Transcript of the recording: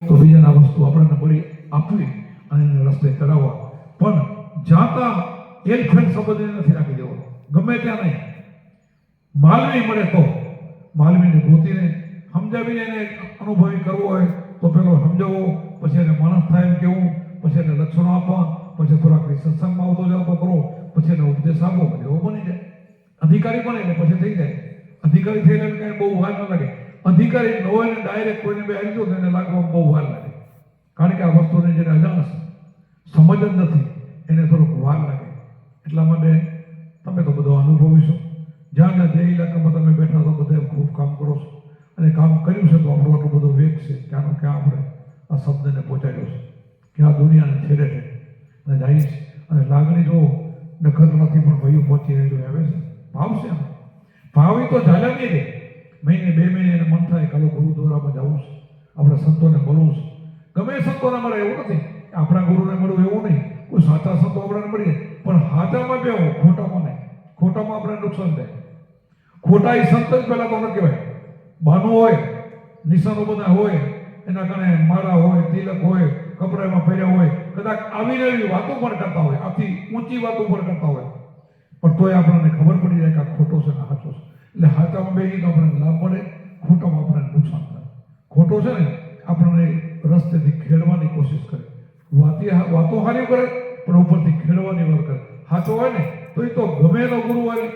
તો બીજાના વસ્તુ આપણને મળી આપવી અને એને રસ્તે ચડાવવા, પણ જાતા એલફેલ સંબંધ નથી રાખી દેવો. ગમે ત્યાં નહીં, માલવી મળે તો માલવીને ગોતીને સમજાવીને એને અનુભવી કરવો હોય તો પેલો સમજાવવો, પછી એને માણસ થાય એમ કેવું, પછી એને લક્ષણો આપવા, પછી થોડાક સત્સંગમાં આવતો જાતો કરવો, પછી એને ઉપદેશ આપવો, એવો બની જાય. અધિકારી બને એટલે પછી થઈ જાય. અધિકારી થઈને કઈ બહુ વાર ન લાગે. અધિકારી ન હોય ને ડાયરેક્ટ કોઈને બે આવી દો એને લાગવામાં બહુ વાર લાગે, કારણ કે આ વસ્તુને જેને અજાણ સમજ જ નથી એને થોડુંક વાર લાગે. એટલા માટે તમે તો બધો અનુભવીશો. જ્યાં જે ઇલાકામાં તમે બેઠા છો બધે ખૂબ કામ કરો છો અને કામ કર્યું છે તો આપણો આટલો બધો વેગ છે ક્યાંનો ક્યાં આપણે આ શબ્દને પહોંચાડ્યો છે, ક્યાં દુનિયાને છેડે છે અને જાય છે. અને લાગણી જો નખત્રાથી પણ ભયું પહોંચી રહેલું આવે છે. ભાવ છે એમ, ભાવ તો ચાલ્યા નહીં રે. મહિને 2 મહિને એને મન થાય કાલો ગુરુદ્વારામાં જવું છે, આપણે સંતોને મળવું છે. ગમે સંતોને મળે એવું નથી, આપણા ગુરુને મળવું એવું નહીં. કોઈ સાચા સંતો આપણને મળીએ પણ હાચામાં બેહો, ખોટામાં નહીં. ખોટામાં આપણે નુકસાન થાય. ખોટા એ સંત જ પહેલા તો ન કહેવાય. બાનું હોય, નિશાનો બધા હોય, એના કારણે માળા હોય, તિલક હોય, કપડામાં પહેર્યા હોય, કદાચ આવીને એવી વાતો પણ કરતા હોય, આથી ઊંચી વાતો પણ કરતા હોય, પણ તોય આપણને ખબર પડી જાય કે આ ખોટો છે ને સાચો છે. એટલે હાચામાં બેસી તો આપણને લાભ મળે, ખોટામાં આપણને નુકસાન થાય. ખોટો છે ને આપણને રસ્તેથી ખેડવાની કોશિશ કરે, વાતો હારી કરે પણ ઉપરથી ખેડવાની વાત કરે. સાચો હોય ને તો એ તો ગમે એનો ગુરુ હોય